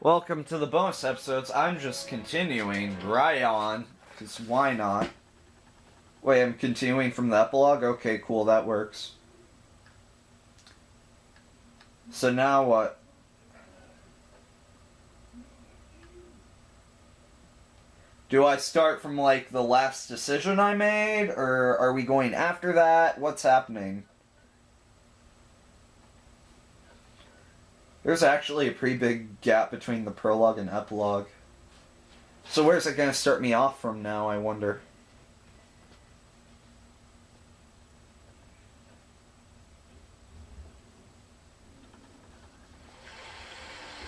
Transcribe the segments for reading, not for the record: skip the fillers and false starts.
Welcome to the bonus episodes. I'm just continuing right on, because why not? Wait, I'm continuing from the epilogue? Okay, cool, that works. So now what? Do I start from, like, the last decision I made, or are we going after that? What's happening? There's actually a pretty big gap between the prologue and epilogue. So where's it going to start me off from now, I wonder?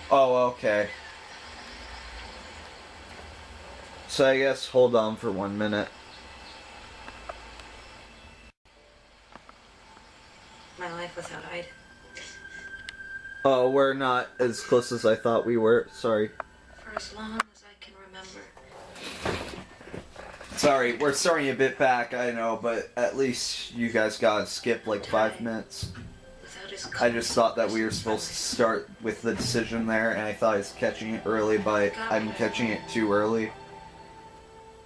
Oh, okay. So I guess hold on for 1 minute. My life without Ida. Oh, we're not as close as I thought we were. Sorry. For as long as I can remember. Sorry, we're starting a bit back, I know, but at least you guys got to skip like 5 minutes. I just thought that we were supposed to start with the decision there, and I thought I was catching it early, but I'm catching it too early.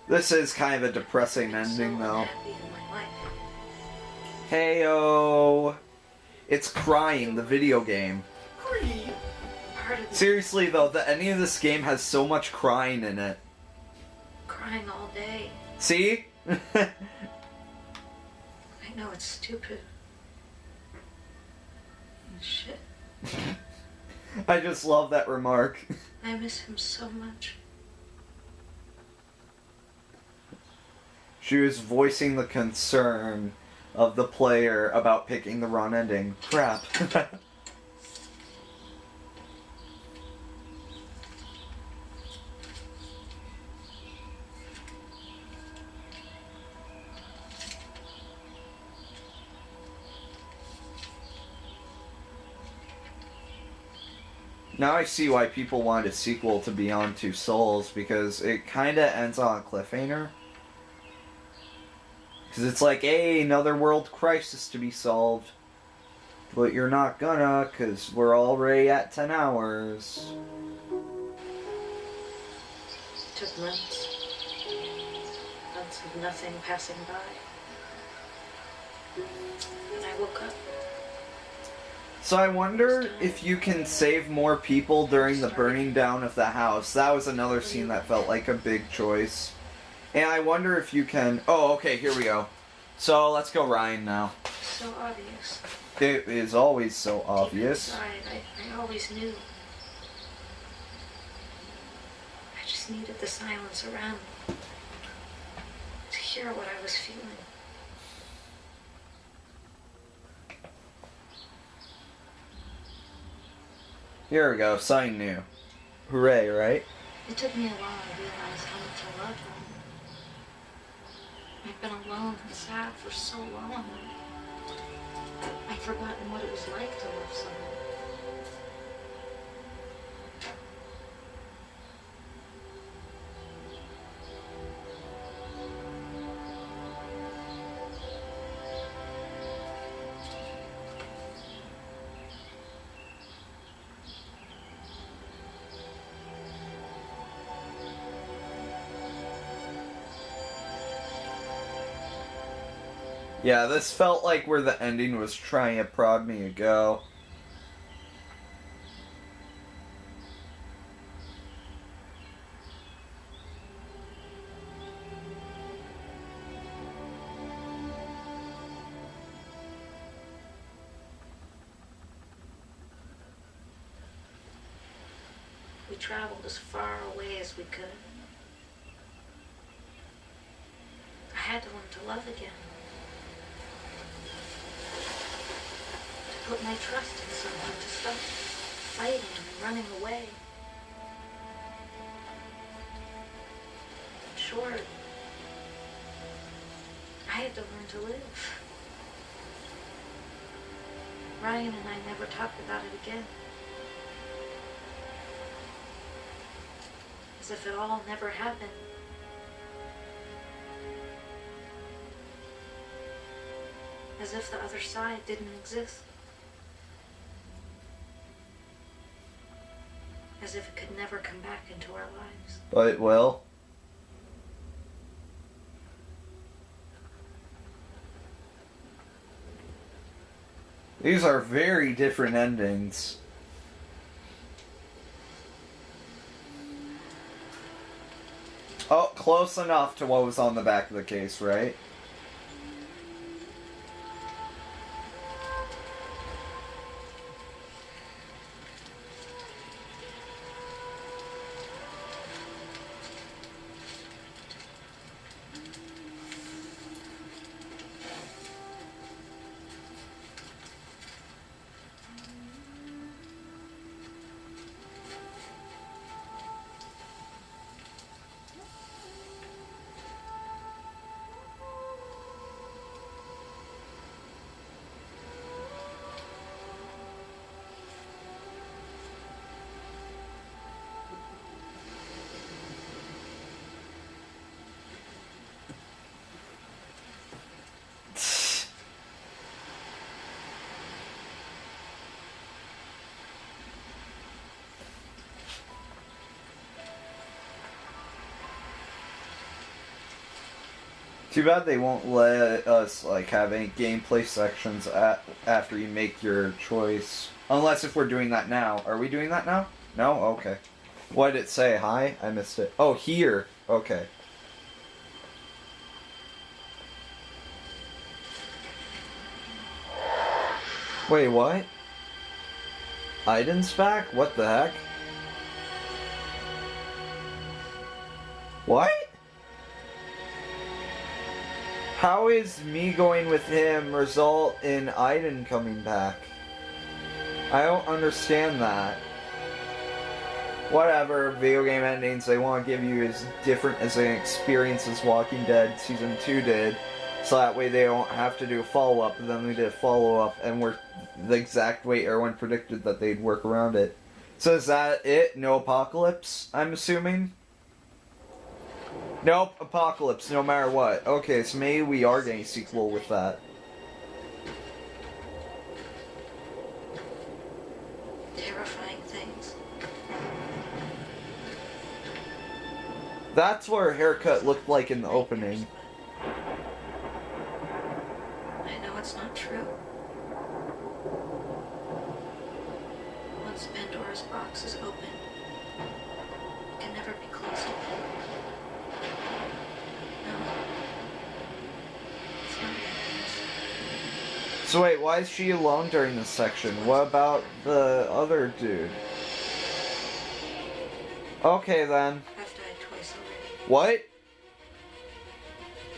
This is kind of a depressing ending, though. Heyo! It's Crying, the video game. Seriously, though, the ending of this game has so much crying in it. Crying all day. See? I know it's stupid. Shit. I just love that remark. I miss him so much. She was voicing the concern of the player about picking the wrong ending. Crap. Now I see why people wanted a sequel to Beyond Two Souls, because it kinda ends on a cliffhanger. Because it's like, hey, another world crisis to be solved. But you're not gonna, because we're already at 10 hours. It took months. Months of nothing passing by. And I woke up. So I wonder if you can save more people during the burning down of the house. That was another scene that felt like a big choice. And I wonder if you can... Oh, okay, here we go. So, let's go Ryan now. So obvious. It is always so obvious. Deep inside, I always knew. I just needed the silence around me to hear what I was feeling. Here we go, sign new. Hooray, right? It took me a while to realize how much I loved him. I've been alone and sad for so long. I'd forgotten what it was like to love someone. Yeah, this felt like where the ending was trying to prod me to go. We traveled as far away as we could. I had to learn to love again. To put my trust in someone, to stop fighting and running away. In short, I had to learn to live. Ryan and I never talked about it again. As if it all never happened. As if the other side didn't exist. As as if it could never come back into our lives. But it will. These are very different endings. Oh, close enough to what was on the back of the case, right? Too bad they won't let us like have any gameplay sections after you make your choice. Unless if we're doing that now. Are we doing that now? No? Okay. What did it say? Hi? I missed it. Oh, here. Okay. Wait, what? Aiden's back? What the heck? What? How is me going with him result in Aiden coming back? I don't understand that. Whatever, video game endings they want to give you is different as an experience as Walking Dead Season 2 did. So that way they don't have to do a follow-up, and then we did a follow-up and work the exact way everyone predicted that they'd work around it. So is that it? No apocalypse, I'm assuming? Nope, apocalypse, no matter what. Okay, so maybe we are getting a sequel with that. Terrifying things. That's what her haircut looked like in the opening. I know it's not true. Once Pandora's box is open, it can never be closed again. No. It's not like So wait, why is she alone during this section? What about the other dude? Okay then. this. I've died twice already. What?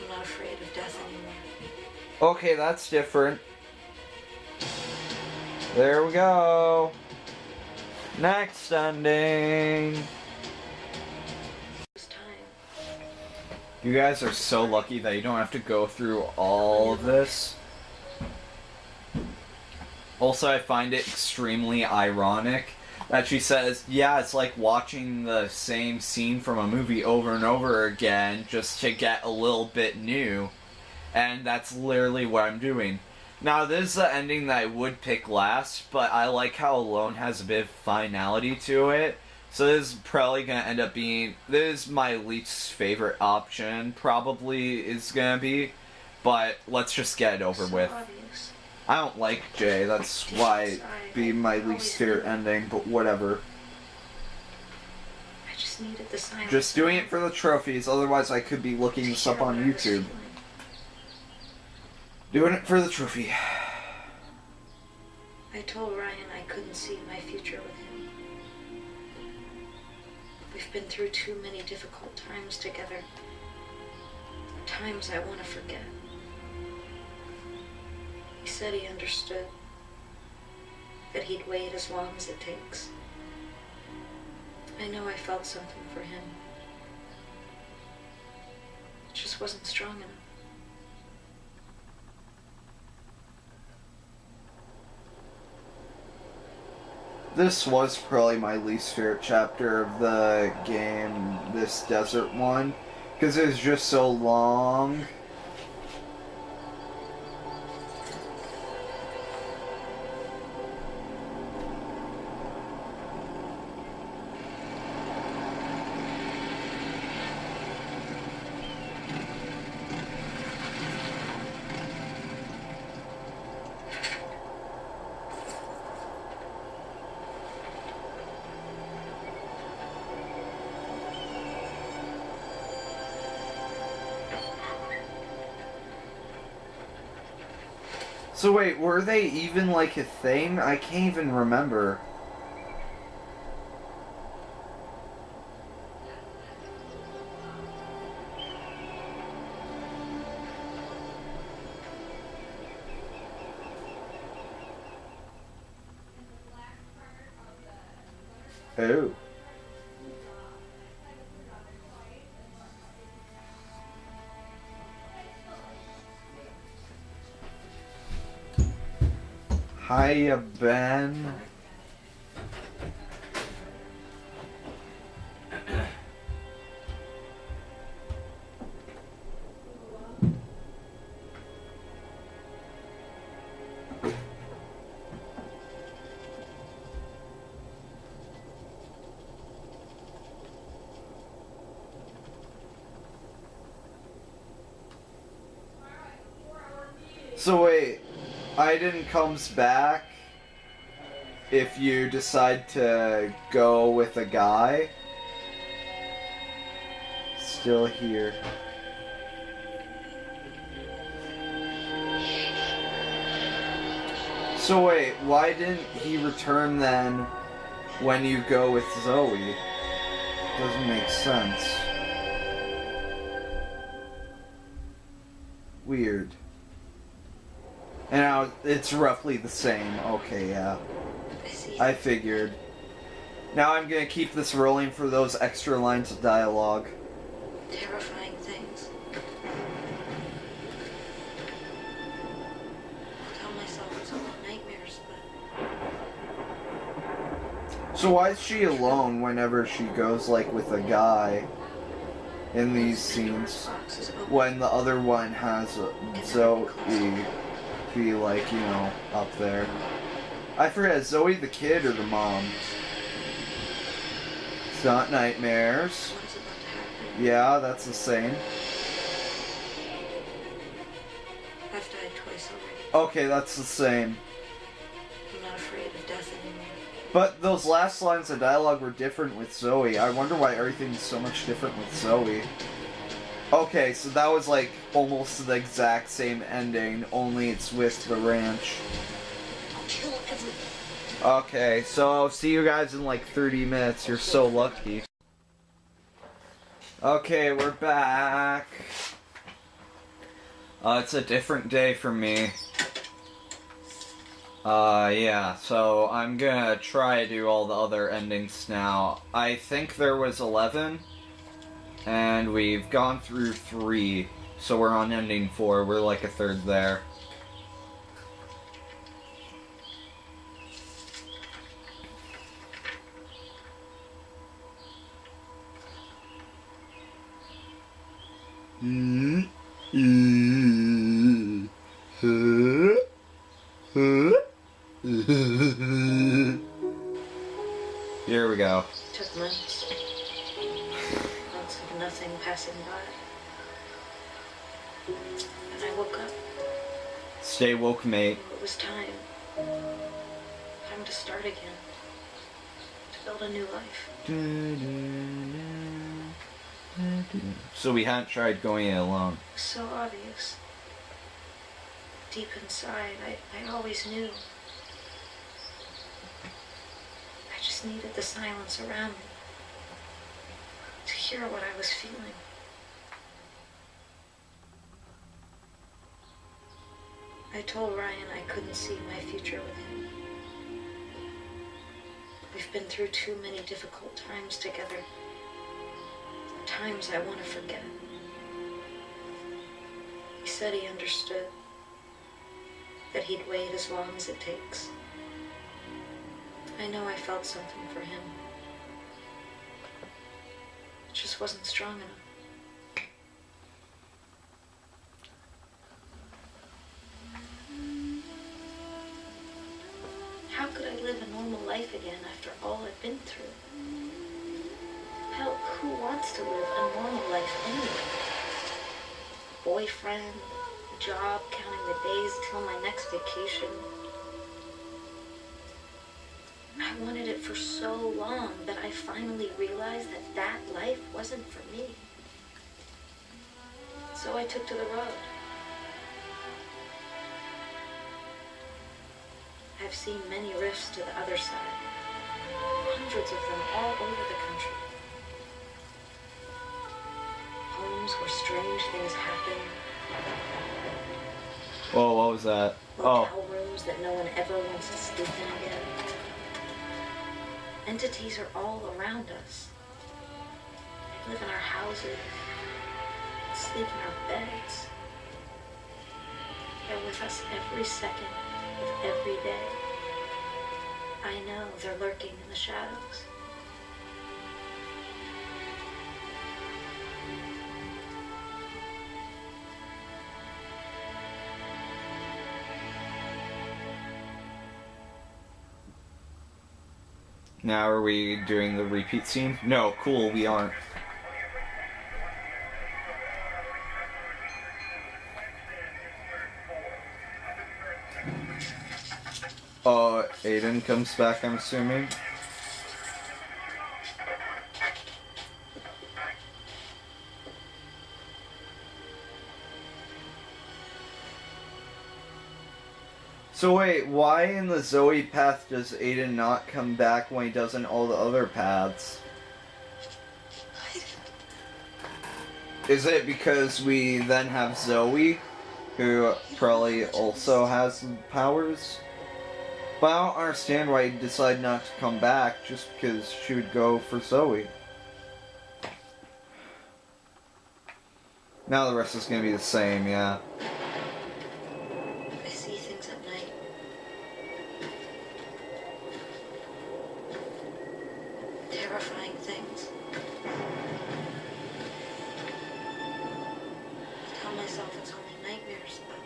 I'm not afraid of death anymore. Okay, that's different. There we go. Next ending. It's time. You guys are so lucky that you don't have to go through all of this. Also, I find it extremely ironic that she says, yeah, it's like watching the same scene from a movie over and over again just to get a little bit new. And that's literally what I'm doing. Now, this is the ending that I would pick last, but I like how Alone has a bit of finality to it. So this is probably going to end up being... This is my least favorite option, probably is going to be. But let's just get it over with. Obvious. I don't like Jay, that's why it'd be my least favorite ending, but whatever. I just needed the silence. Just doing it for the trophies, otherwise I could be looking this up on YouTube. Doing it for the trophy. I told Ryan I couldn't see my future with him. We've been through too many difficult times together. Times I want to forget. He said he understood. That he'd wait as long as it takes. I know I felt something for him. It just wasn't strong enough. This was probably my least favorite chapter of the game, this desert one, because it was just so long. So wait, were they even like a thing? I can't even remember. Oh. Hiya, Ben. So wait, Aiden comes back if you decide to go with a guy. Still here. So wait, why didn't he return then when you go with Zoe? Doesn't make sense. Weird. And now it's roughly the same. Okay, yeah. I figured. Now I'm gonna keep this rolling for those extra lines of dialogue. Terrifying things. I tell myself it's all nightmares, but So why is she alone whenever she goes like with a guy in these scenes when the other one has Zoe be like, you know, up there? I forget, is Zoe the kid or the mom? It's not nightmares. what is about to happen? Yeah, that's the same. I've died twice already. Okay, that's the same. I'm not afraid of death anymore. But those last lines of dialogue were different with Zoe. I wonder why everything's so much different with Zoe. Okay, so that was like almost the exact same ending, only it's with the ranch. I'll kill everyone. Okay, so I'll see you guys in like 30 minutes. You're so lucky. Okay, we're back. It's a different day for me. Yeah, so I'm gonna try to do all the other endings now. I think there was 11, and we've gone through 3, so we're on ending 4. We're like a third there. Here we go. Took months. Months of nothing passing by. And I woke up. Stay woke, mate. It was time. Time to start again. To build a new life. So we hadn't tried going it alone. It was so obvious. Deep inside, I always knew. I just needed the silence around me to hear what I was feeling. I told Ryan I couldn't see my future with him. We've been through too many difficult times together. Times I want to forget. He said he understood. That he'd wait as long as it takes. I know I felt something for him. It just wasn't strong enough. How could I live a normal life again after all I've been through? Hell, who wants to live a normal life anyway? Boyfriend, job, counting the days till my next vacation. I wanted it for so long, but I finally realized that that life wasn't for me. So I took to the road. I've seen many rifts to the other side. Hundreds of them all over the country. Homes where strange things happen. Whoa, what was that? Motel rooms that no one ever wants to sleep in again. Entities are all around us. They live in our houses, sleep in our beds. They're with us every second of every day. I know they're lurking in the shadows. Now are we doing the repeat scene? No, cool, we aren't. Aiden comes back, I'm assuming. So wait, why in the Zoe path does Aiden not come back when he does in all the other paths? Is it because we then have Zoe, who probably also has powers? But I don't understand why he decided not to come back just because she would go for Zoe. Now the rest is going to be the same, yeah. I see things at night. Terrifying things. I tell myself it's only nightmares, but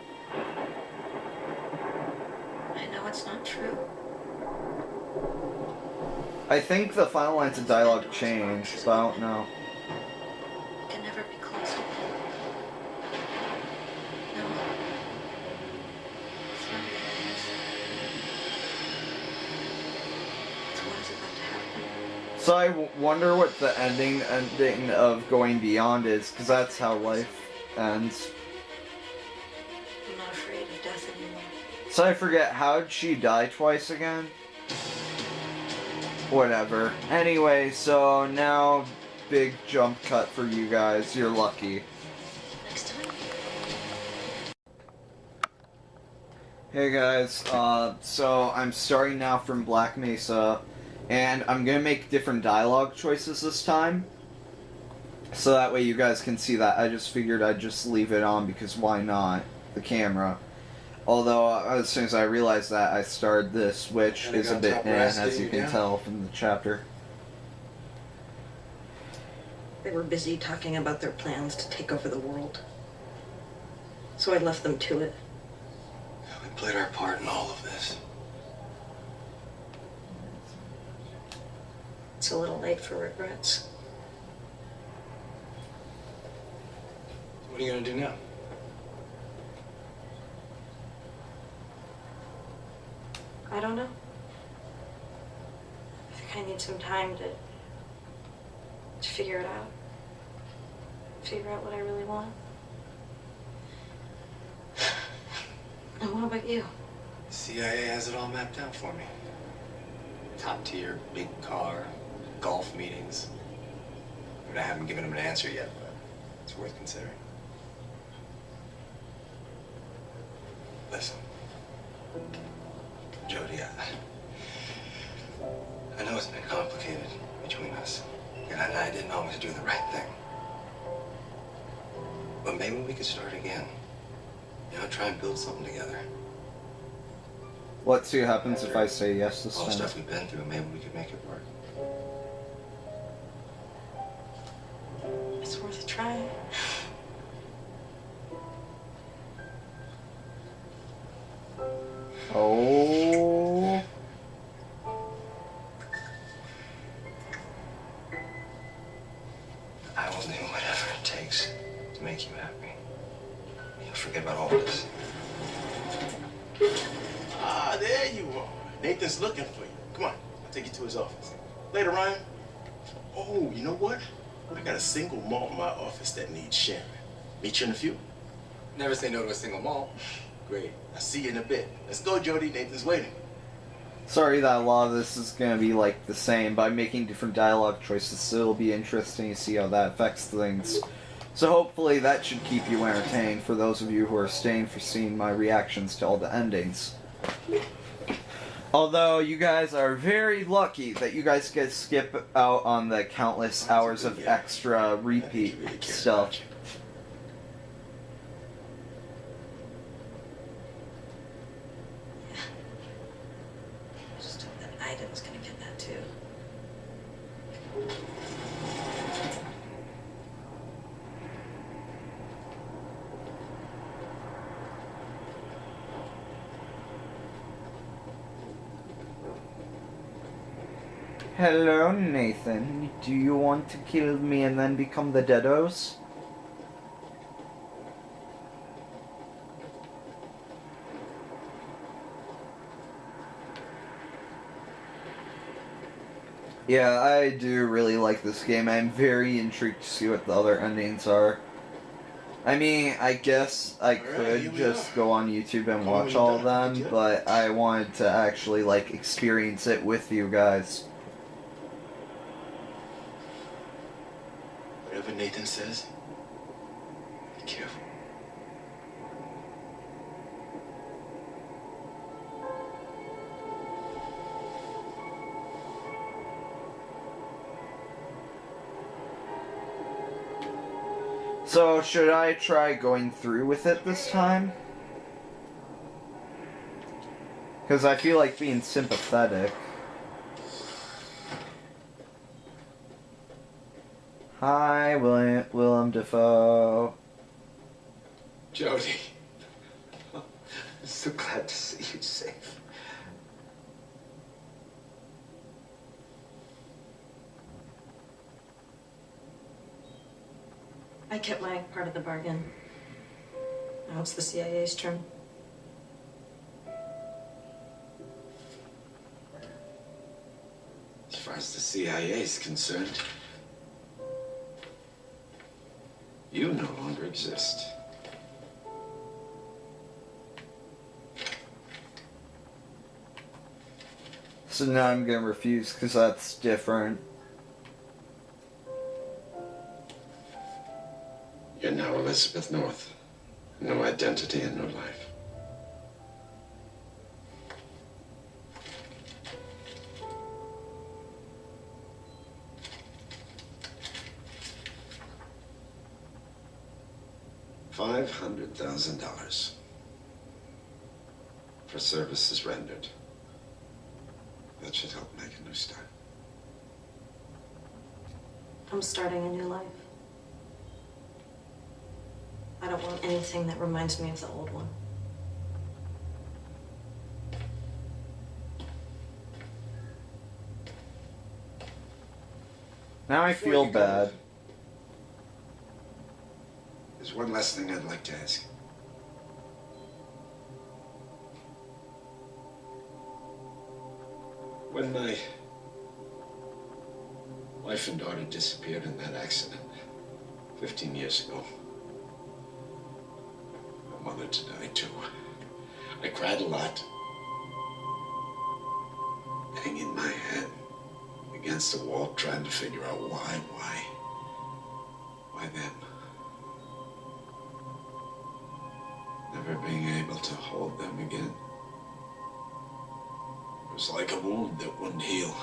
I know it's not true. I think the final lines of dialogue changed, but I don't know. I can never be close to him. No. It's not VDLS. It's what is about to happen. So I wonder what the ending of Going Beyond is, because that's how life ends. I'm not afraid of death anymore. So I forget, how did she die twice again? Whatever. Anyway, so now, big jump cut for you guys. You're lucky. Next time. Hey guys, so I'm starting now from Black Mesa, and I'm gonna make different dialogue choices this time. So that way you guys can see that. I just figured I'd just leave it on because why not? The camera. Although, as soon as I realized that, I started this, which is a bit as you can tell from the chapter. They were busy talking about their plans to take over the world. So I left them to it. We played our part in all of this. It's a little late for regrets. What are you gonna do now? I don't know. I think I need some time to figure it out. Figure out what I really want. And what about you? The CIA has it all mapped out for me. Top tier, big car, golf meetings. But I haven't given them an answer yet, but it's worth considering. Listen. Jody, I know it's been complicated between us, and I didn't always do the right thing. But maybe we could start again. You know, try and build something together. What happens if I say yes this All the time? stuff we've been through, maybe we could make it work. It's worth a try. Oh. I will do whatever it takes to make you happy. You'll forget about all this. Ah, there you are. Nathan's looking for you. Come on, I'll take you to his office. Later, Ryan. Oh, you know what? I got a single malt in my office that needs sharing. Meet you in a few. Never say no to a single malt. Great. I'll see you in a bit. Let's go, Jody. Nathan's waiting. Sorry that a lot of this is going to be like the same. By making different dialogue choices, it'll be interesting to see how that affects things. So hopefully that should keep you entertained for those of you who are staying for seeing my reactions to all the endings. Although you guys are very lucky that you guys get to skip out on the countless hours of extra repeat stuff. I just hope that Aiden's gonna get that too. Hello, Nathan. Do you want to kill me and then become the Deados? Yeah, I do really like this game. I'm very intrigued to see what the other endings are. I mean, I guess I could just go on YouTube and watch all of them, but I wanted to actually, like, experience it with you guys. Whatever Nathan says, be careful. So, should I try going through with it this time? Because I feel like being sympathetic. Hi, Willem Dafoe. Jody, I'm so glad to see you safe. I kept my part of the bargain. Now it's the CIA's turn. As far as the CIA is concerned, you no longer exist. So now I'm gonna refuse because that's different. You're now Elizabeth North. No identity and no life. $500,000 for services rendered. That should help make a new start. I'm starting a new life. I don't want anything that reminds me of the old one. Now I feel bad. There's one last thing I'd like to ask. When my wife and daughter disappeared in that accident 15 years ago, I wanted to die too. I cried a lot, hanging my head against the wall, trying to figure out why them? Never being able to hold them again. It was like a wound that wouldn't heal.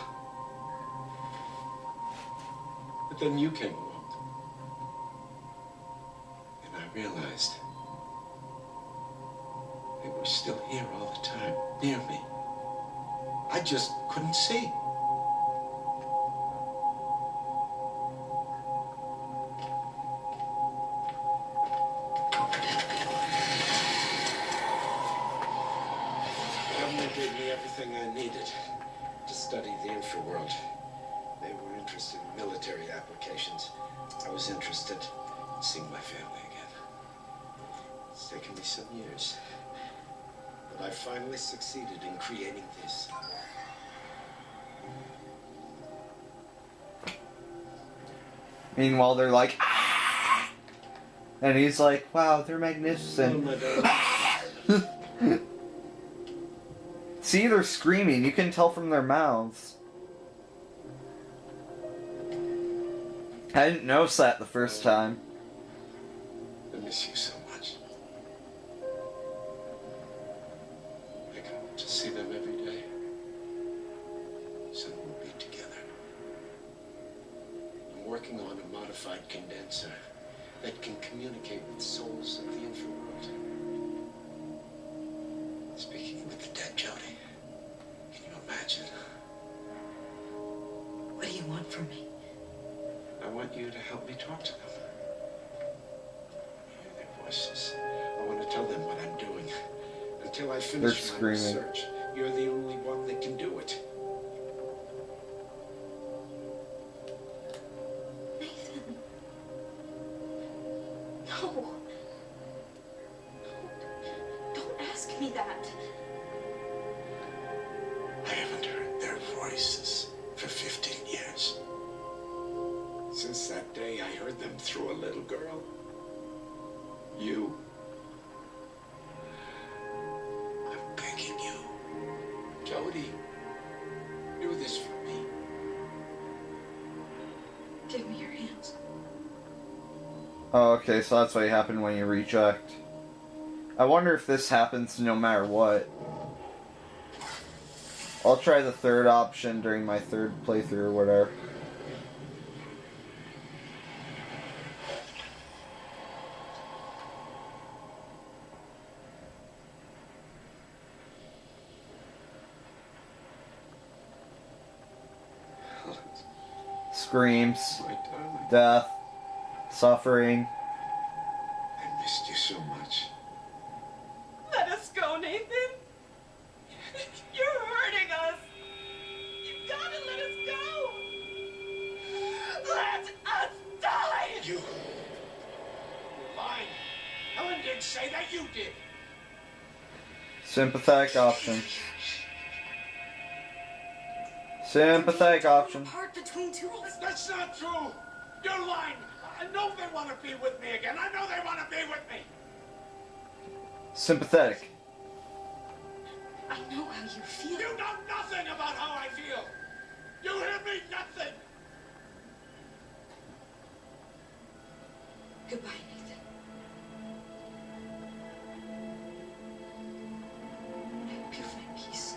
But then you came along. And I realized they were still here all the time, near me. I just couldn't see. The government gave me everything I needed to study the infraworld. They were interested in military applications. I was interested in seeing my family again. It's taken me some years, but I finally succeeded in creating this. Meanwhile, they're like, ah! And he's like, wow, they're magnificent. Oh, my darling. See, they're screaming. You can tell from their mouths. I didn't notice that the first time. I miss you so much. I come to see them every day. Soon we'll be together. I'm working on a modified condenser that can communicate with souls of the infraworld. Speaking with the dead, Jody. Can you imagine? What do you want from me? I want you to help me talk to them. Hear their voices. I want to tell them what I'm doing. Until I finish my screaming. research, you're the only one that can do it. Nathan. No. Don't ask me that. I haven't heard their voices for 15 years. Since that day I heard them through a little girl. You. I'm begging you. Jody, do this for me. Give me your hands. Oh, okay, so that's what happened when you reject. I wonder if this happens no matter what. I'll try the third option during my third playthrough or whatever. Screams, My darling, death, suffering. I missed you so much. Let us go, Nathan. You're hurting us. You gotta let us go. Let us die. You're lying. Helen didn't say that, you did. Sympathetic option. Sympathetic option. Apart between two of us. That's not true. You're lying. I know they want to be with me again. I know they want to be with me. Sympathetic. I know how you feel. You know nothing about how I feel. You hear me? Nothing. Goodbye, Nathan. I hope you find peace.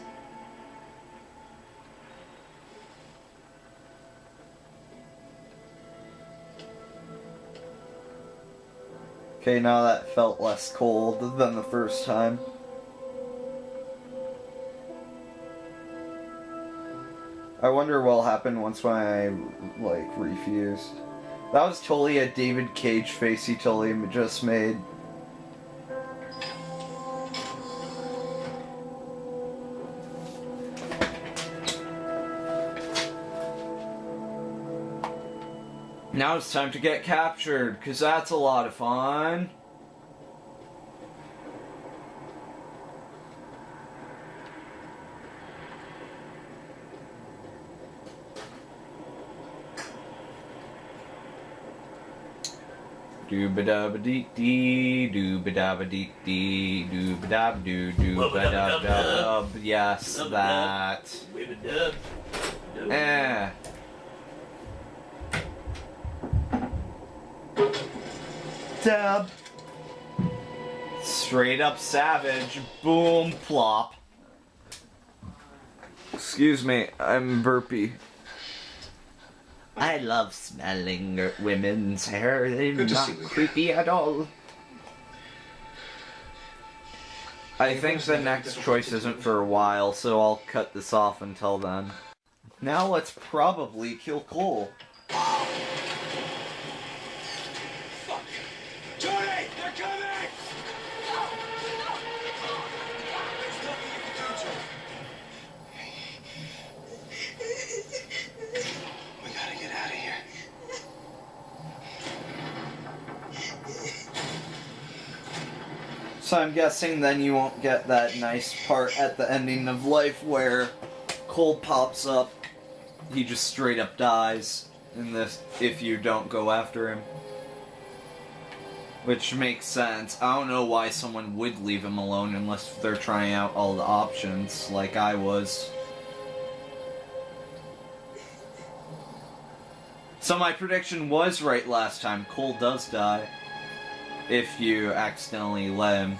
Okay, now that felt less cold than the first time. I wonder what'll happen once when I, like, refuse. That was totally a David Cage face he totally just made. Now it's time to get captured, because that's a lot of fun. Doo-ba-da-ba-dee-dee, doo-ba-da-ba-dee-dee, doo-ba-da-ba-doo, doo-ba-da-ba-dub. Yes, that. Eh. Dub. Straight up savage. Boom, plop. Excuse me, I'm burpy. I love smelling women's hair. They're Good to not see you. creepy at all. I think the next choice isn't for a while, so I'll cut this off until then. Now let's probably kill Cole. Fuck. Jody, they're coming! There's nothing you can do, Jody. We gotta get out of here. So I'm guessing then you won't get that nice part at the ending of life where Cole pops up. He just straight up dies in this if you don't go after him. Which makes sense. I don't know why someone would leave him alone unless they're trying out all the options, like I was. So my prediction was right last time. Cole does die. If you accidentally let him.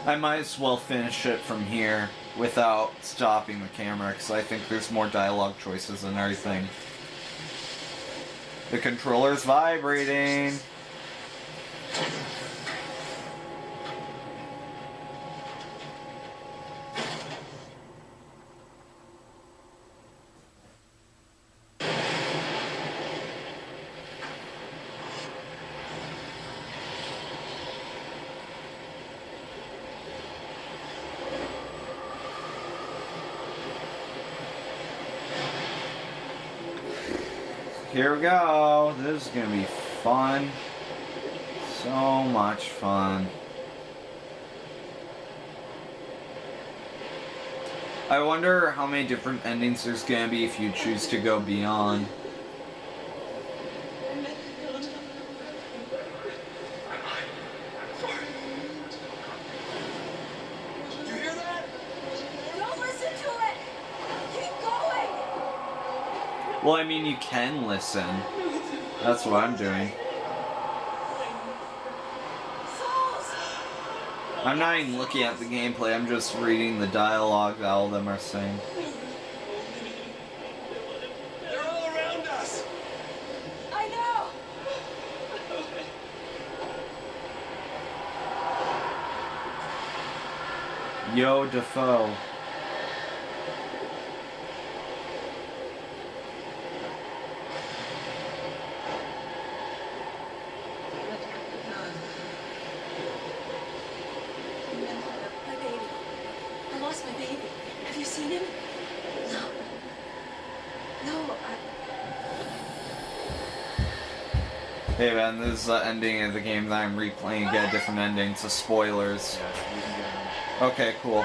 I might as well finish it from here without stopping the camera, because I think there's more dialogue choices and everything. The controller's vibrating. Here we go. This is gonna be fun. So much fun. I wonder how many different endings there's gonna be if you choose to go beyond. You hear that? Don't listen to it! Keep going! Well, I mean, you can listen. That's what I'm doing. Souls! I'm not even looking at the gameplay, I'm just reading the dialogue that all of them are saying. They're all around us. I know! Yo, Defoe. My baby. I lost my baby. Have you seen him? No. No, Hey man, this is the ending of the game that I'm replaying to get a different ending, so spoilers. Okay, cool.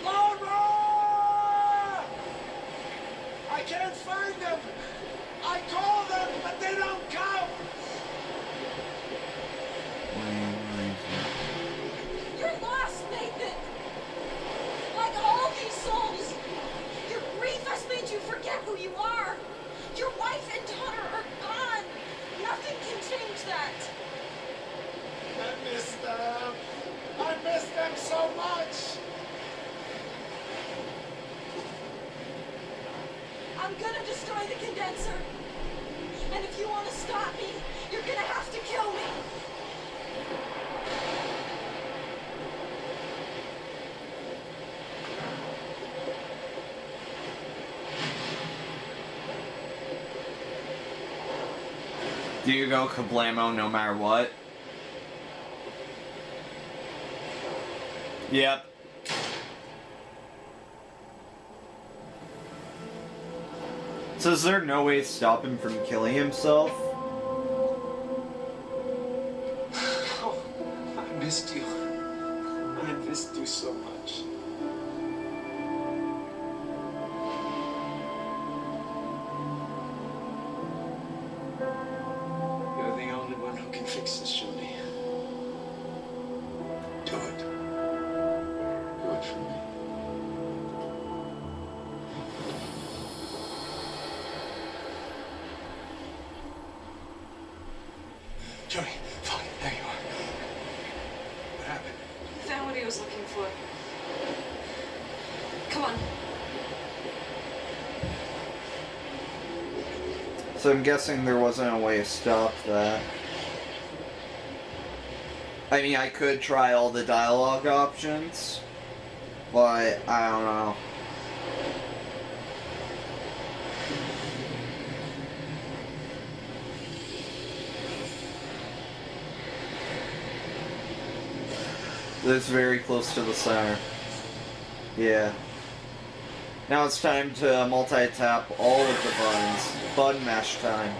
Laura! I can't find them. I call them, but they don't come. you're lost, Nathan! Like all these souls, your grief has made you forget who you are. Your wife and daughter are gone. Nothing can change that. I miss them. I miss them so much. I'm gonna destroy the condenser. And if you want to stop me, you're gonna have to kill me. Do you go kablamo no matter what? Yep. So is there no way to stop him from killing himself? Oh, I missed you. I missed you so much. You're the only one who can fix this, Jody. Do it. Do it for me. Jody, fuck, there you are. What happened? Found what he was looking for. Come on. So I'm guessing there wasn't a way to stop that. I mean, I could try all the dialogue options, but I don't know. It's very close to the center. Yeah. Now it's time to multi-tap all of the buttons. Button mash time.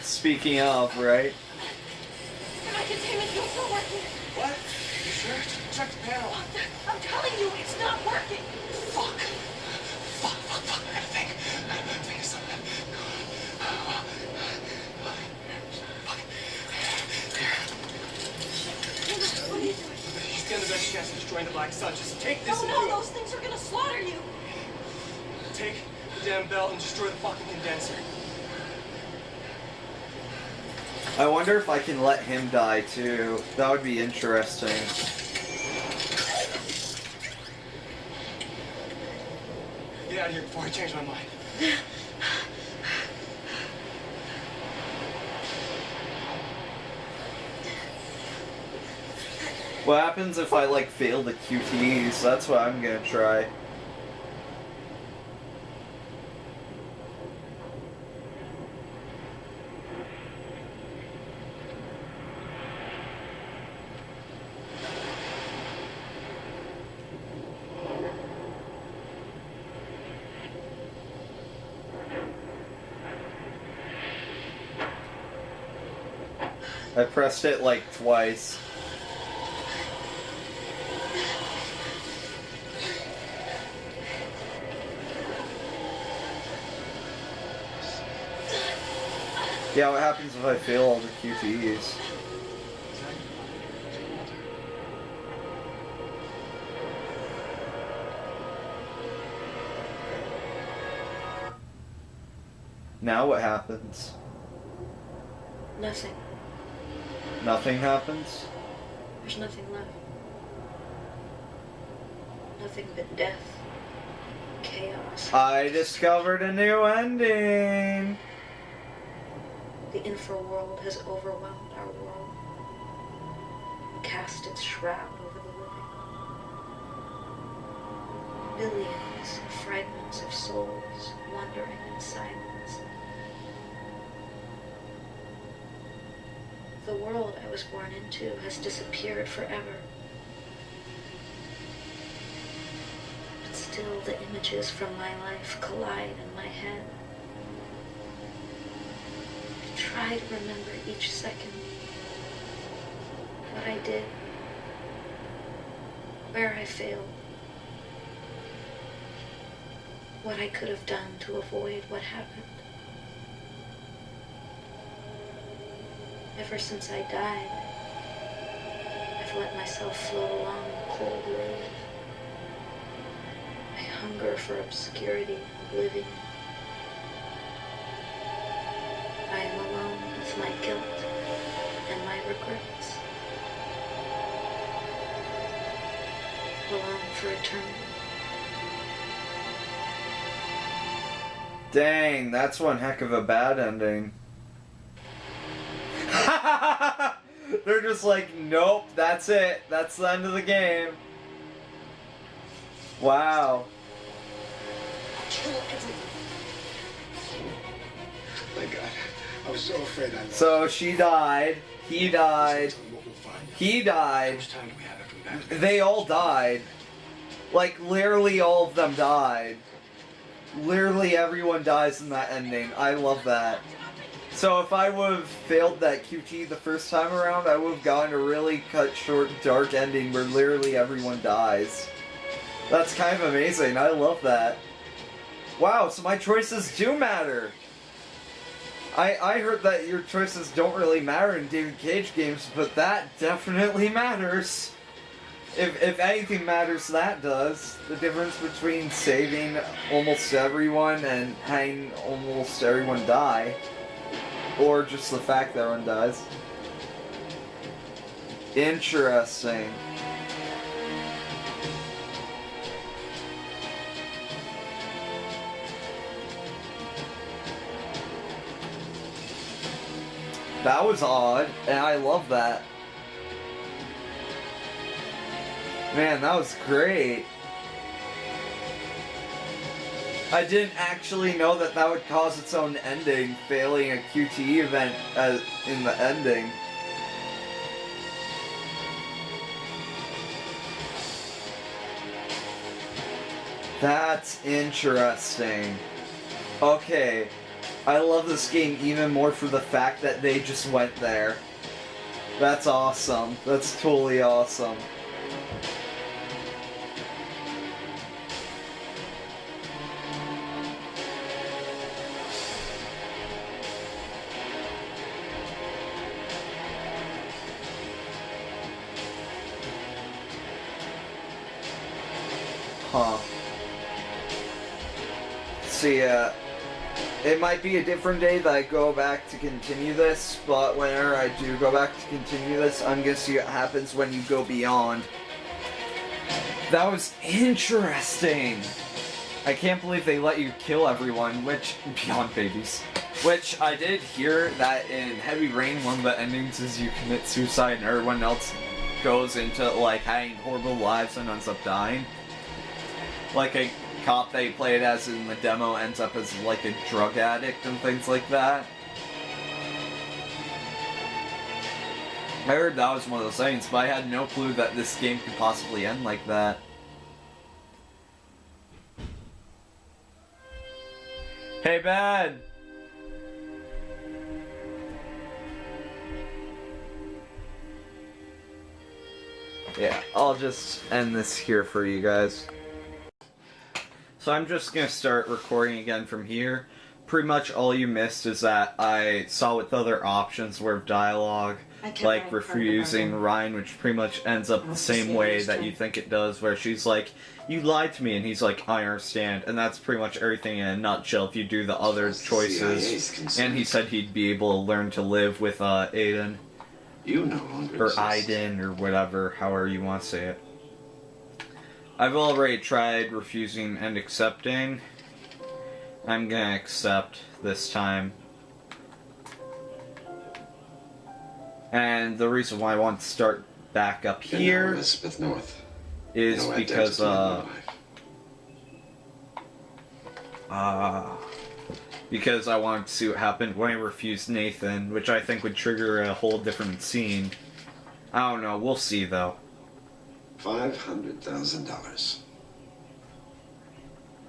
Speaking of, right? My containment field's not working. What? You sure? Check the panel. I'm telling you, it's not working. Fuck. I gotta think. Think of something. Fuck. What are you doing? You stand the best chance of destroying the Black Sun. Just take this. No, those things are gonna slaughter you. Take the damn belt and destroy the fucking condenser. I wonder if I can let him die too. That would be interesting. Get out of here before I change my mind. What happens if I like fail the QTEs? That's what I'm gonna try. I pressed it like twice. Yeah, what happens if I fail all the QTEs? Now what happens? Nothing. Nothing happens? There's nothing left. Nothing but death. Chaos. I discovered a new ending! The infraworld has overwhelmed our world. Cast its shroud over the living. Billions of fragments of souls wandering in silence. The world I was born into has disappeared forever. But still the images from my life collide in my head. I try to remember each second. What I did. Where I failed. What I could have done to avoid what happened. Ever since I died, I've let myself float along the cold wave. I hunger for obscurity and oblivion. I am alone with my guilt and my regrets. Alone for eternity. Dang, that's one heck of a bad ending. They're just like, nope, that's it. That's the end of the game. Wow. Kill everyone. Thank God. I was so afraid I lost. So she died. He died. He How died. much time do we have after we back? They all died. Like, literally all of them died. Literally everyone dies in that ending. I love that. So if I would have failed that QT the first time around, I would have gotten a really cut short, dark ending where literally everyone dies. That's kind of amazing. I love that. Wow, so my choices do matter. I heard that your choices don't really matter in David Cage games, but that definitely matters. If anything matters, that does. The difference between saving almost everyone and having almost everyone die. Or just the fact that everyone dies. Interesting. That was odd, and I love that. Man, that was great. I didn't actually know that that would cause its own ending, failing a QTE event in the ending. That's interesting. Okay. I love this game even more for the fact that they just went there. That's awesome. That's totally awesome. Huh. See, it might be a different day that I go back to continue this, but whenever I do go back to continue this, I'm gonna see what happens when you go beyond. That was interesting! I can't believe they let you kill everyone, beyond babies. Which, I did hear that in Heavy Rain, one of the endings is you commit suicide and everyone else goes into, like, having horrible lives and ends up dying. Like a cop they played as in the demo ends up as like a drug addict and things like that. I heard that was one of those things, but I had no clue that this game could possibly end like that. Hey, Ben! Yeah, I'll just end this here for you guys. So I'm just going to start recording again from here. Pretty much all you missed is that I saw what the other options were of dialogue, like refusing Ryan, which pretty much ends up the same way that you think it does, where she's like, you lied to me, and he's like, I understand. And that's pretty much everything in a nutshell if you do the other choices. And he said he'd be able to learn to live with Aiden. You no longer or exist. Aiden, or whatever, however you want to say it. I've already tried refusing and accepting. I'm gonna accept this time. And the reason why I want to start back up here Elizabeth North. is No because, identity in your life. because I wanted to see what happened when I refused Nathan, which I think would trigger a whole different scene. I don't know, we'll see though. $500,000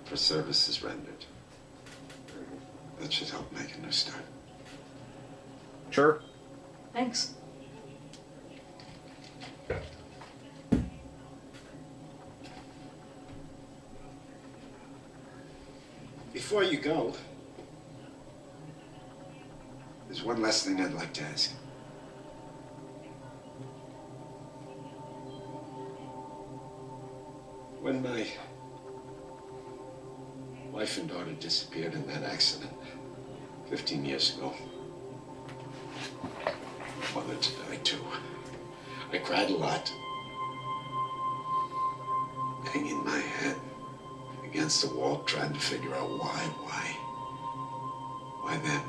for services rendered. That should help make a new start. Sure. Thanks. Before you go, there's one last thing I'd like to ask. When my wife and daughter disappeared in that accident 15 years ago, my mother died too. I cried a lot, hanging my head against the wall, trying to figure out why them?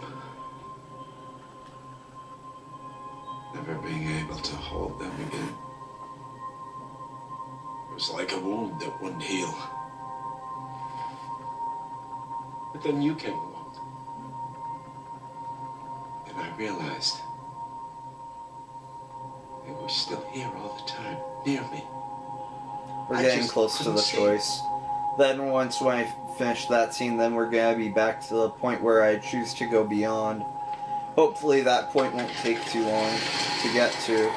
Never being able to hold them again. It was like a wound that wouldn't heal. But then you came along. And I realized they were still here all the time, near me. We're I getting just close to couldn't the see. choice. Then when I finish that scene, then we're gonna be back to the point where I choose to go beyond. Hopefully that point won't take too long to get to.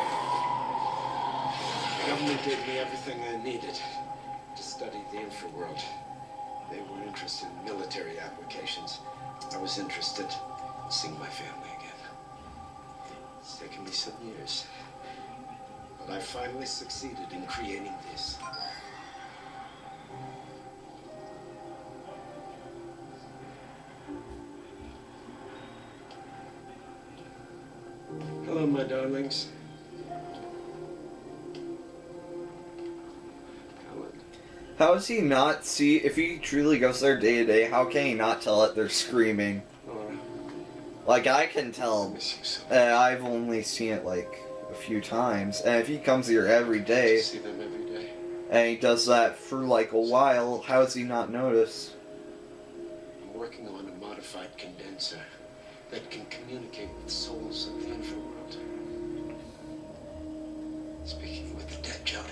The government gave me everything I needed to study the infraworld. They were interested in military applications. I was interested seeing my family again. It's taken me some years, but I finally succeeded in creating this. Hello, my darlings. How does he not see, if he truly goes there day to day, how can he not tell that they're screaming? Like, I can tell. I've only seen it like a few times, and if he comes here every day, See them every day. and he does that for like a while, how does he not notice? I'm working on a modified condenser that can communicate with souls of the infraworld. Speaking with the dead, Jody.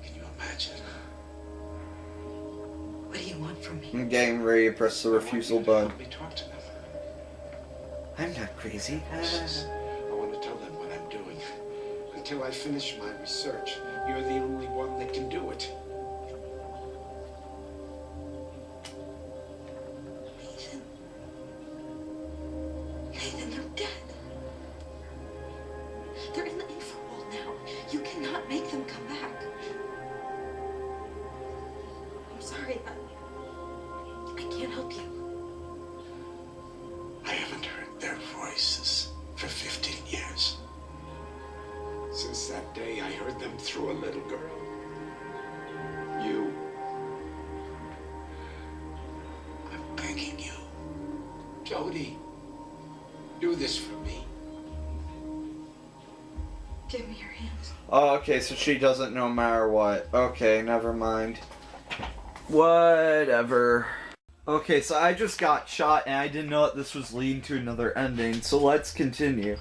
Can you imagine? What do you want from me? I'm getting ready to press the refusal button. Let me talk to them. I'm not crazy. I want to tell them what I'm doing. Until I finish my research, you're the only one that can do it. Nathan. Nathan, they're dead. They're in the infraworld now. You cannot make them come back. I'm sorry, I can't help you. I haven't heard their voices for 15 years. Since that day, I heard them through a little girl. You. I'm begging you. Jody, do this for me. Give me your hands. Oh, okay, so she doesn't no matter what. Okay, never mind. Whatever. Okay, so I just got shot and I didn't know that this was leading to another ending, so let's continue.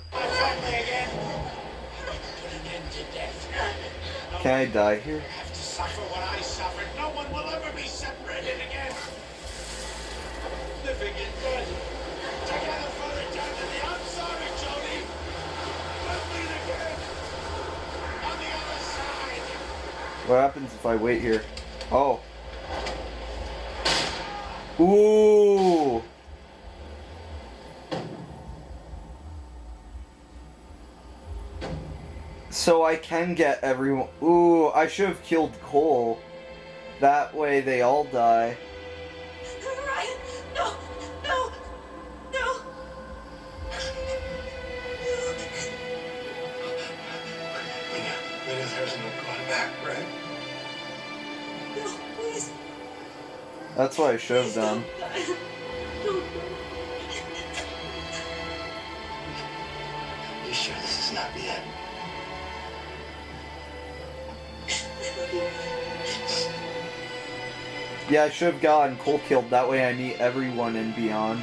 Can I die here? Have to suffer what I suffered. No one will ever be separated again. Living in death. Together for eternity. I'm sorry, Jody. We'll meet again. On the other side. What happens if I wait here? Oh. Ooh. So I can get everyone. Ooh, I should have killed Cole. That way they all die. Ryan, no, no, no. There's no going back, right? No, please. That's what I should have done. You sure this is not the end? Yeah, I should have gotten Cole killed. That way I meet everyone and beyond.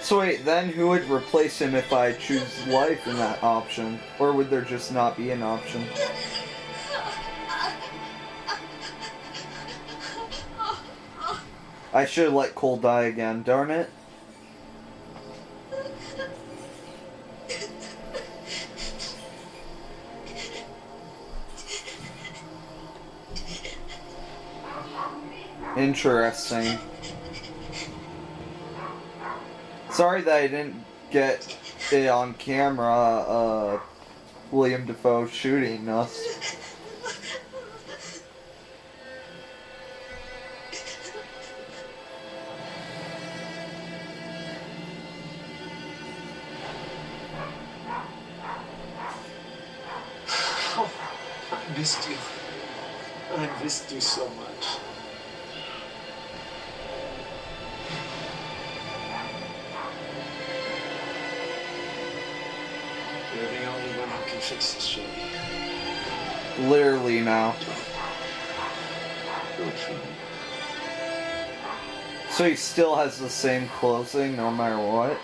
So wait, then who would replace him if I choose life in that option? Or would there just not be an option? I should have let Cole die again, darn it. Interesting. Sorry that I didn't get it on camera, William Dafoe shooting us. Oh, I missed you. I missed you so much. You're the only one who can fix this, Jody. Literally now. Do it for me. So he still has the same closing no matter what?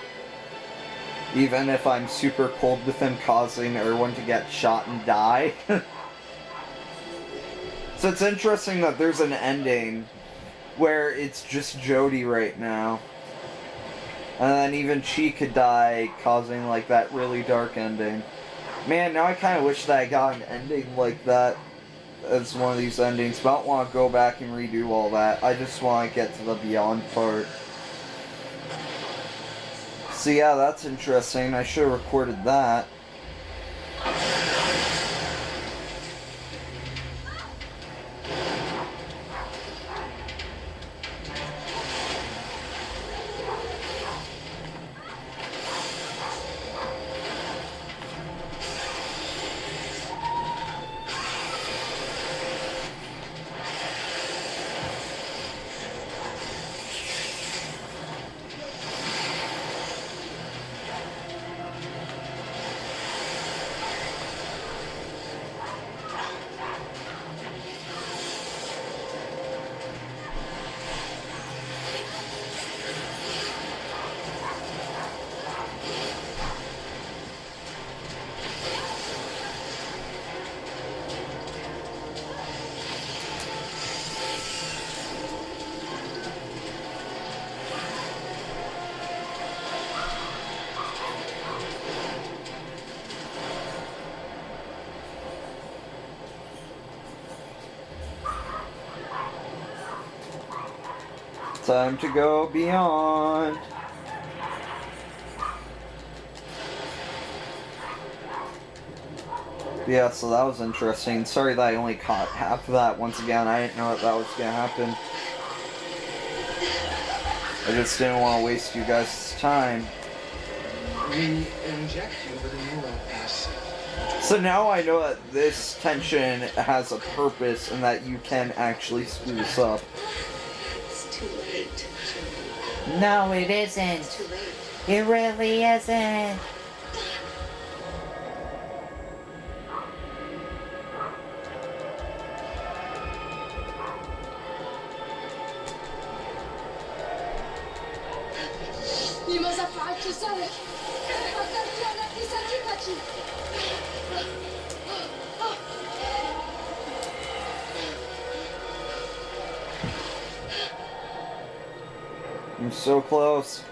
Even if I'm super cold with him causing everyone to get shot and die? So it's interesting that there's an ending where it's just Jody right now. And then even she could die, causing like that really dark ending. Man, now I kind of wish that I got an ending like that as one of these endings, but I don't want to go back and redo all that. I just want to get to the beyond part. So yeah, that's interesting. I should have recorded that. Time to go beyond. Yeah, so that was interesting. Sorry that I only caught half of that. Once again, I didn't know that was gonna happen. I just didn't want to waste you guys' time. We inject you with amino acid. So now I know that this tension has a purpose and that you can actually screw this up. It's too late. No, it It's isn't. too late. It really isn't. I'm so close.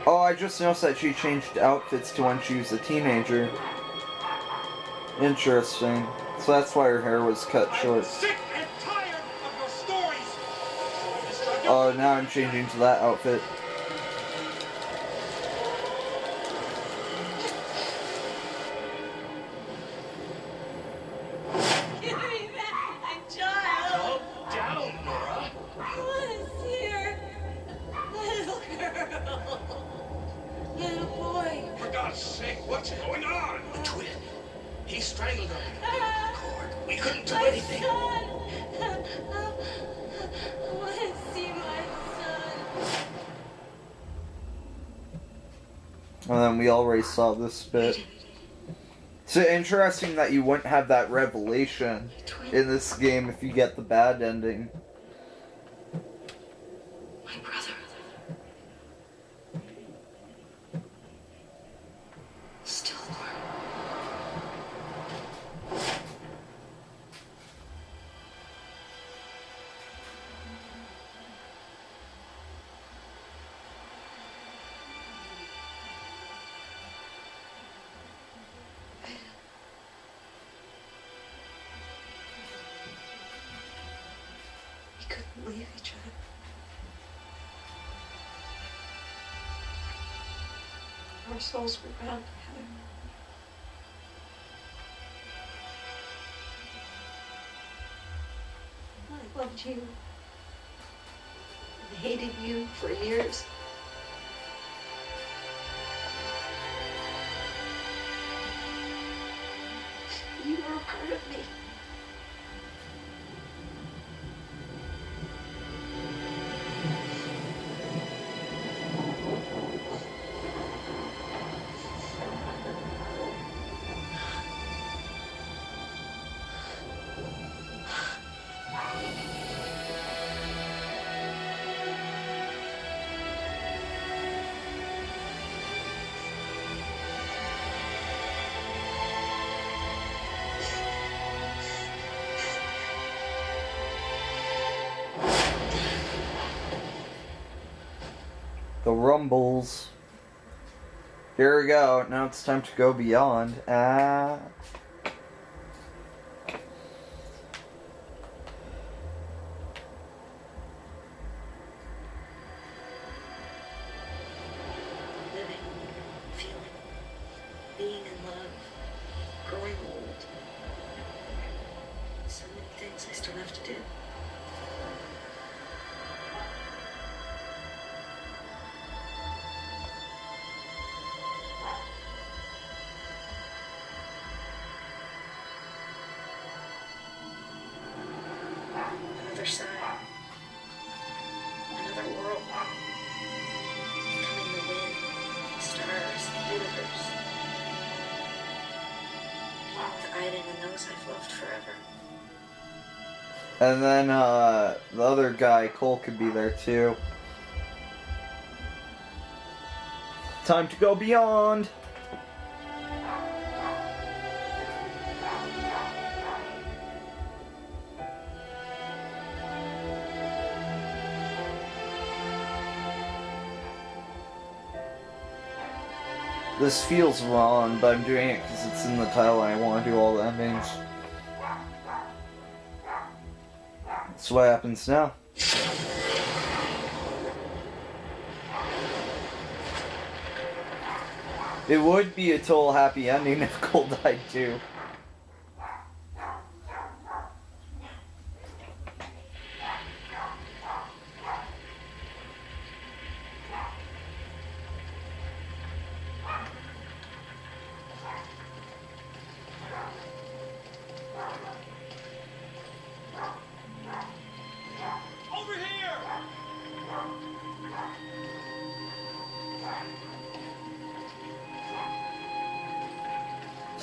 Oh, I just noticed that she changed outfits to when she was a teenager. Interesting. So that's why her hair was cut short. Sick and tired of your stories. Oh, now I'm changing to that outfit. Give me back my child. Calm down, Nora. What is here? Little girl. Little boy. For God's sake, what's going on? A twin. He strangled her. Cord. We couldn't do My anything. son. I want to see my son. And then we already saw this bit. So interesting that you wouldn't have that revelation in this game if you get the bad ending. My brother. Still warm. We couldn't leave each other. Our souls were bound together. I loved you and hated you for years. You were a part of me. The rumbles. Here we go. Now it's time to go beyond. Living, feeling, being in love, growing old. So many things I still have to do. Another side. Another world. Becoming the wind, the stars, the universe. Being with Aiden and those I've loved forever. And then the other guy, Cole, could be there too. Time to go beyond. This feels wrong, but I'm doing it because it's in the title and I want to do all the endings. That's what happens now. It would be a total happy ending if Cole died too.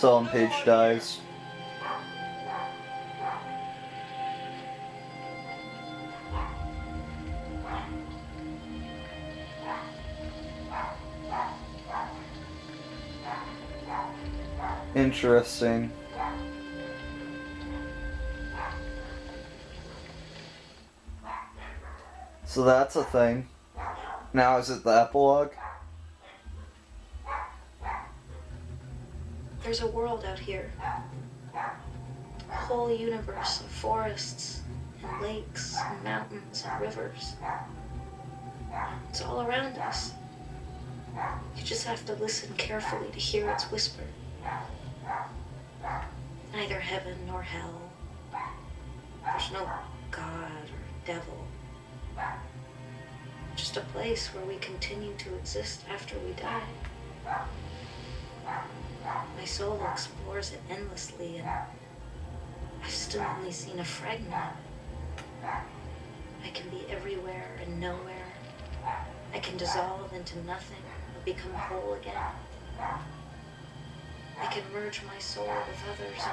Ellen Page dies. Interesting. So that's a thing. Now is it the epilogue? There's a world out here. A whole universe of forests and lakes and mountains and rivers. It's all around us. You just have to listen carefully to hear its whisper. Neither heaven nor hell. There's no God or devil. Just a place where we continue to exist after we die. My soul explores it endlessly, and I've still only seen a fragment. I can be everywhere and nowhere. I can dissolve into nothing or become whole again. I can merge my soul with others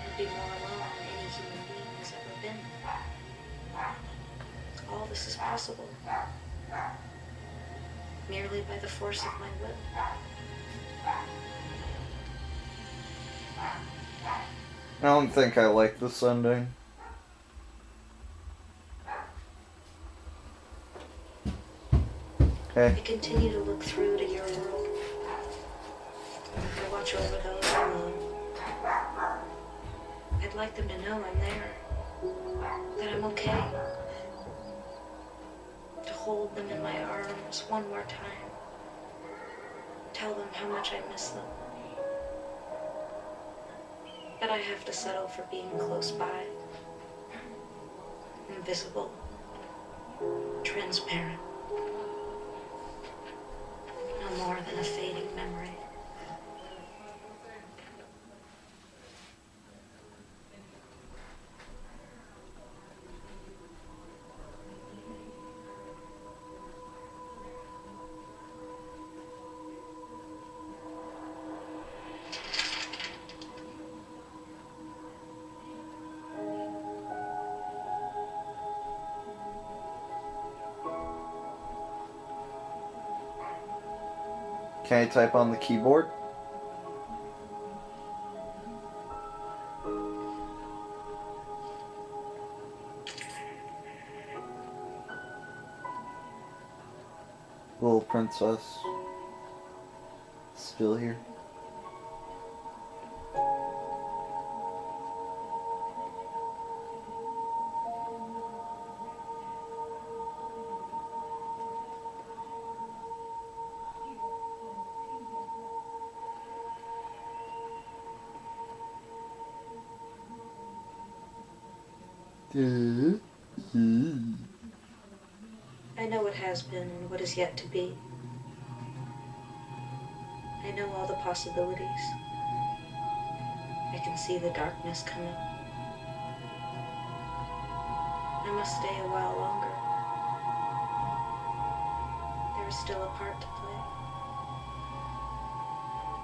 and be more alone than any human being has ever been. All this is possible merely by the force of my will. I don't think I like this ending. I Okay. continue to look through to your world. I watch over those I love. I'd like them to know I'm there, that I'm okay. To hold them in my arms one more time. Tell them how much I miss them. But I have to settle for being close by. Invisible. Transparent. No more than a fading memory. Can I type on the keyboard? Little princess. Still here. I know what has been and what is yet to be. I know all the possibilities. I can see the darkness coming. I must stay a while longer. There is still a part to play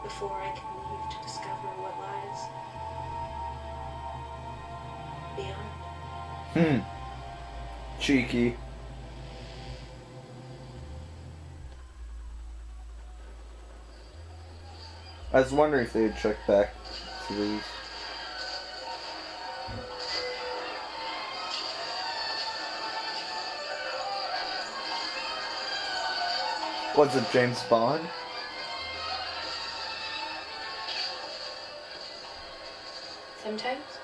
before I can leave to discover what lies beyond. Cheeky. I was wondering if they'd check back to these. Was it James Bond? Sometimes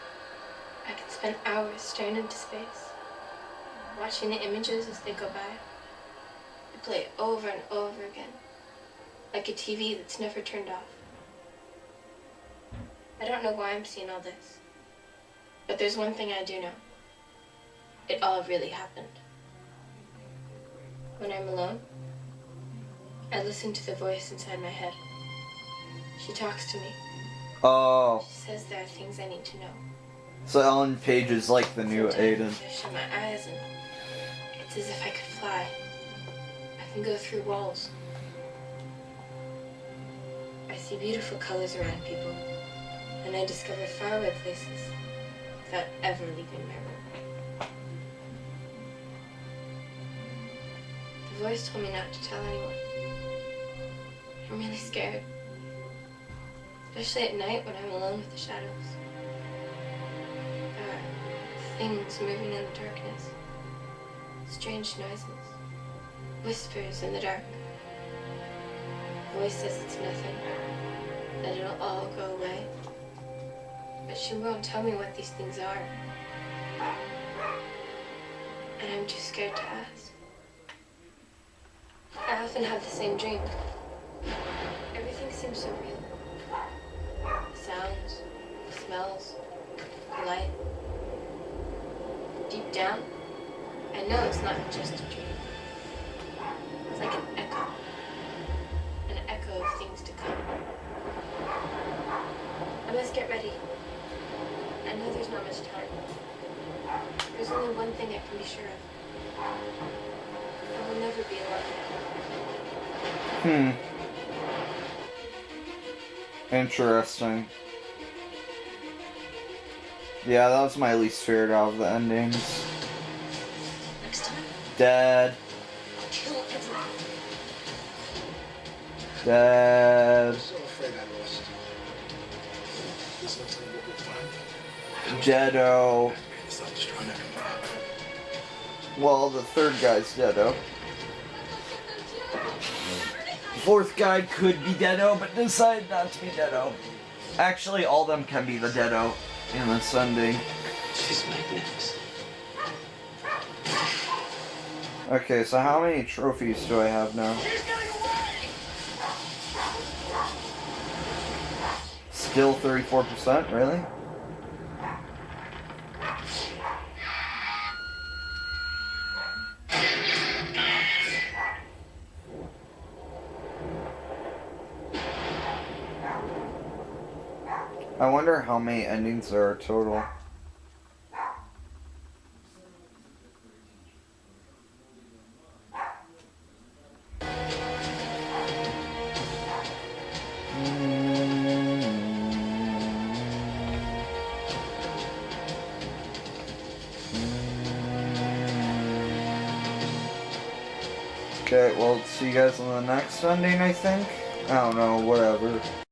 I can spend hours staring into space, watching the images as they go by. I play it over and over again, like a TV that's never turned off. I don't know why I'm seeing all this, but there's one thing I do know. It all really happened. When I'm alone, I listen to the voice inside my head. She talks to me. Oh. She says there are things I need to know. So Ellen Page is like the new Aiden. I shut my eyes and it's as if I could fly. I can go through walls. I see beautiful colors around people, and I discover faraway places without ever leaving my room. The voice told me not to tell anyone. I'm really scared. Especially at night when I'm alone with the shadows. There are things moving in the darkness. Strange noises. Whispers in the dark. The voice says it's nothing. That it'll all go away. But she won't tell me what these things are. And I'm too scared to ask. I often have the same dream. Everything seems so real. The sounds, the smells, the light. Deep down, I know it's not just a dream. It's like an echo of things to come. I must get ready. I know there's not much time. There's only one thing I can be sure of. I will never be alone. Interesting. Yeah, that was my least favorite out of the endings. Next time, Dad. I'll kill everyone. Dad. I'm so afraid I lost. There's no telling what we'll find. Deado. It's not destroying that command. Well, the third guy's Deado. Fourth guy could be Deado, but decided not to be Deado. Actually, all of them can be the Deado in this ending. She's magnificent. Okay, so how many trophies do I have now? Still 34%, really? I wonder how many endings there are total. Okay, well, see you guys on the next ending, I think? I don't know, whatever.